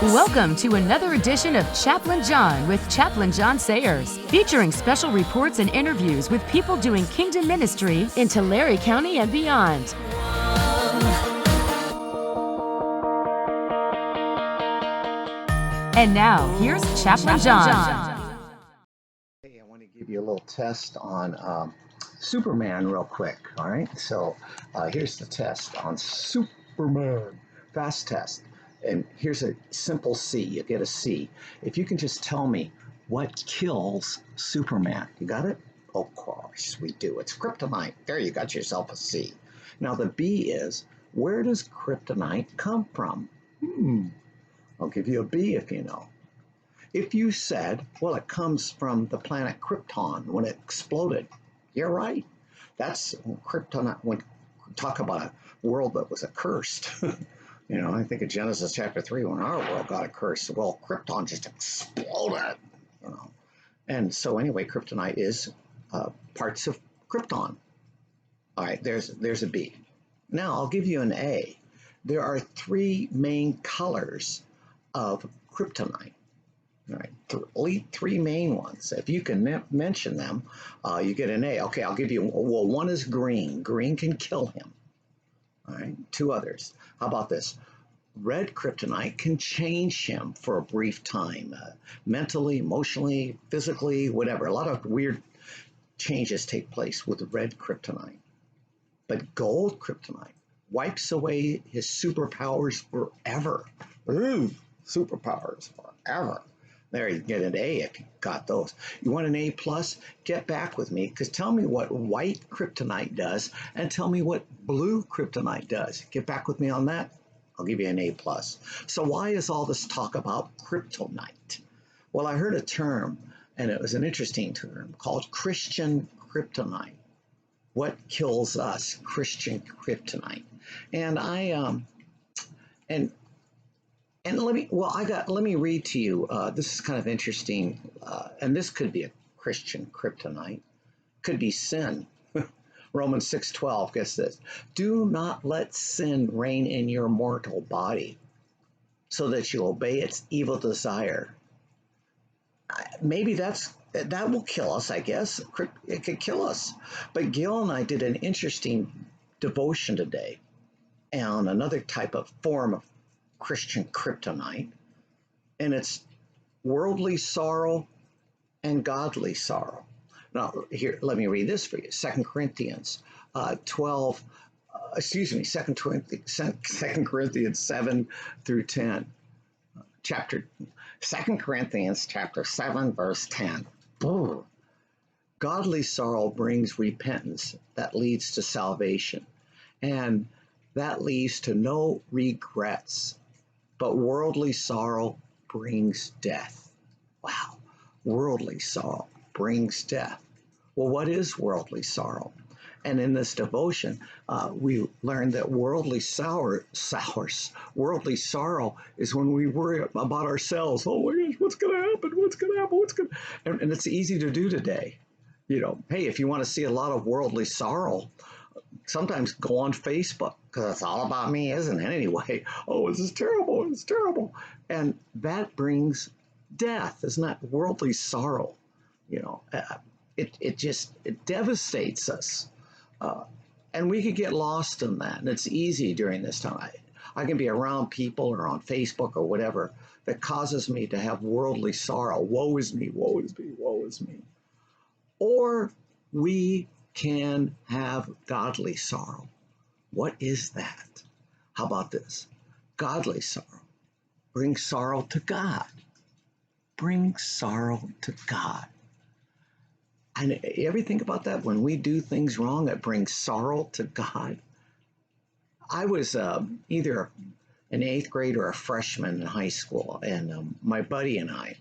Welcome to another edition of Chaplain John with Chaplain John Sayers, featuring special reports and interviews with people doing kingdom ministry in Tulare County and beyond. And now, here's Chaplain John. Hey, I want to give you a little test on Superman real quick, all right? So here's the test on Superman. Fast test. And here's a simple C. You get a C. If you can just tell me what kills Superman. You got it? Of course we do. It's kryptonite. There, you got yourself a C. Now the B is, where does kryptonite come from? I'll give you a B if you know. If you said, well, it comes from the planet Krypton when it exploded, you're right. That's kryptonite. When talk about a world that was accursed. You know, I think of Genesis chapter 3 when our world got accursed. Well, Krypton just exploded, you know. And so anyway, kryptonite is parts of Krypton. All right, there's a B. Now I'll give you an A. There are three main colors of kryptonite. All right, three main ones. If you can mention them, you get an A. Okay, I'll give you, well, one is green. Green can kill him. All right, two others. How about this? Red kryptonite can change him for a brief time, mentally, emotionally, physically, whatever. A lot of weird changes take place with red kryptonite. But gold kryptonite wipes away his superpowers forever. Ooh, superpowers forever. There, you get an A if you got those. You want an A plus? Get back with me, because tell me what white kryptonite does and tell me what blue kryptonite does. Get back with me on that. I'll give you an A plus. So why is all this talk about kryptonite? Well, I heard a term, and it was an interesting term, called Christian Kryptonite. What kills us? Christian Kryptonite. And let me read to you. This is kind of interesting, and this could be a Christian kryptonite. Could be sin. Romans 6:12 gets this. Do not let sin reign in your mortal body, so that you obey its evil desire. Maybe that will kill us, I guess. It could kill us. But Gil and I did an interesting devotion today on another type of form of Christian kryptonite, and it's worldly sorrow and godly sorrow. Now, here, let me read this for you. 2 Corinthians 2 Corinthians 7 through 10. 2 Corinthians chapter 7, verse 10. Ooh. Godly sorrow brings repentance that leads to salvation, and that leads to no regrets. But worldly sorrow brings death. Wow, worldly sorrow brings death. Well, what is worldly sorrow? And in this devotion, we learned that worldly sorrow is when we worry about ourselves. Oh my gosh, what's going to happen? What's going to happen? And it's easy to do today. You know, hey, if you want to see a lot of worldly sorrow, sometimes go on Facebook, because it's all about me, isn't it? Anyway, oh, this is terrible, it's terrible. And that brings death, isn't that worldly sorrow? You know, it devastates us. And we could get lost in that. And it's easy during this time. I can be around people or on Facebook or whatever that causes me to have worldly sorrow. Woe is me, woe is me, woe is me. Or we can have godly sorrow. What is that? How about this? Godly sorrow. Bring sorrow to God. Bring sorrow to God. And you ever think about that? When we do things wrong, it brings sorrow to God. I was either an 8th grade or a freshman in high school, and my buddy and I,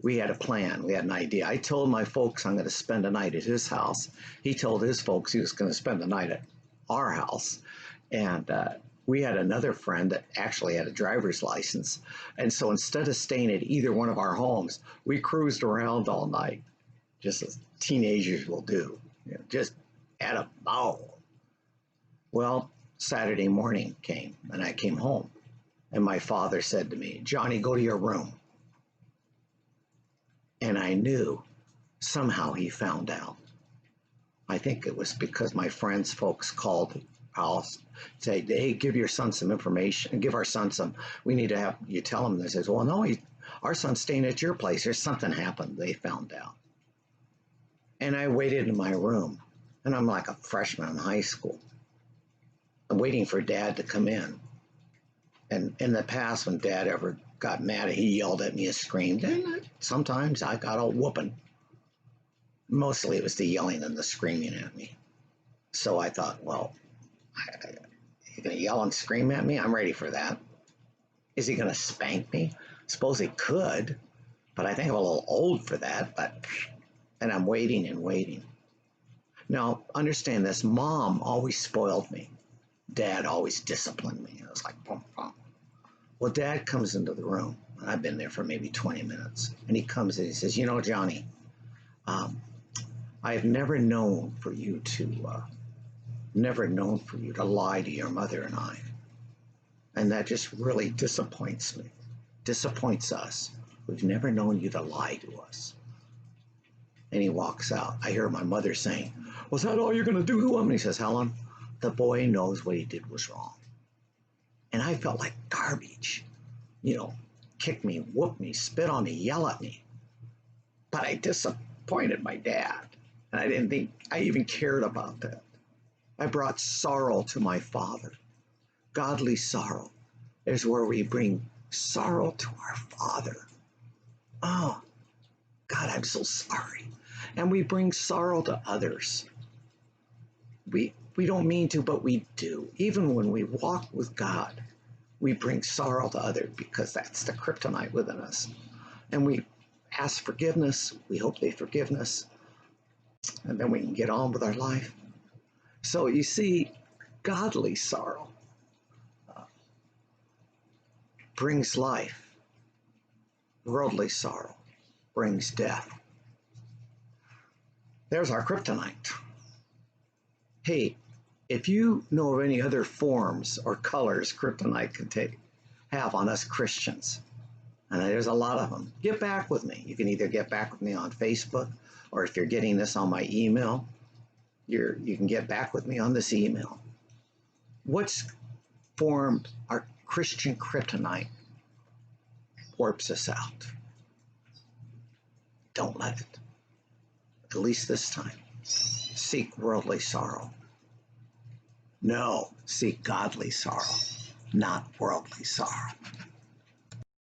we had a plan. We had an idea. I told my folks I'm going to spend a night at his house. He told his folks he was going to spend the night at our house. And we had another friend that actually had a driver's license. And so instead of staying at either one of our homes, we cruised around all night, just as teenagers will do, you know, just at a ball. Well, Saturday morning came, and I came home, and my father said to me, "Johnny, go to your room." And I knew somehow he found out. I think it was because my friends, folks called the house, say, "Hey, give your son some information, give our son some, we need to have you tell him." They says, "Well, no, our son's staying at your place. There's something happened." They found out. And I waited in my room, and I'm like a freshman in high school. I'm waiting for Dad to come in. And in the past, when Dad ever got mad, he yelled at me and screamed. And sometimes I got a whooping. Mostly it was the yelling and the screaming at me. So I thought, well, he's going to yell and scream at me? I'm ready for that. Is he going to spank me? Suppose he could, but I think I'm a little old for that. And I'm waiting and waiting. Now, understand this. Mom always spoiled me. Dad always disciplined me. I was like, boom, boom. Well, Dad comes into the room. I've been there for maybe 20 minutes. And he comes in, he says, "You know, Johnny, I have never known for you to lie to your mother and I. And that just really disappoints me, disappoints us. We've never known you to lie to us." And he walks out. I hear my mother saying, "Was that all you're going to do to him?" And he says, "Helen, the boy knows what he did was wrong." And I felt like garbage, kick me, whoop me, spit on me, yell at me. But I disappointed my dad. And I didn't think I even cared about that. I brought sorrow to my father. Godly sorrow is where we bring sorrow to our Father. Oh, God, I'm so sorry. And we bring sorrow to others. We don't mean to, but we do. Even when we walk with God, we bring sorrow to others because that's the kryptonite within us. And we ask forgiveness. We hope they forgive us. And then we can get on with our life. So you see, godly sorrow brings life. Worldly sorrow brings death. There's our kryptonite. Hey, if you know of any other forms or colors kryptonite can have on us Christians, and there's a lot of them, get back with me. You can either get back with me on Facebook, or if you're getting this on my email, you can get back with me on this email. What's formed our Christian kryptonite warps us out? Don't let it. At least this time. Seek worldly sorrow. No, seek godly sorrow, not worldly sorrow.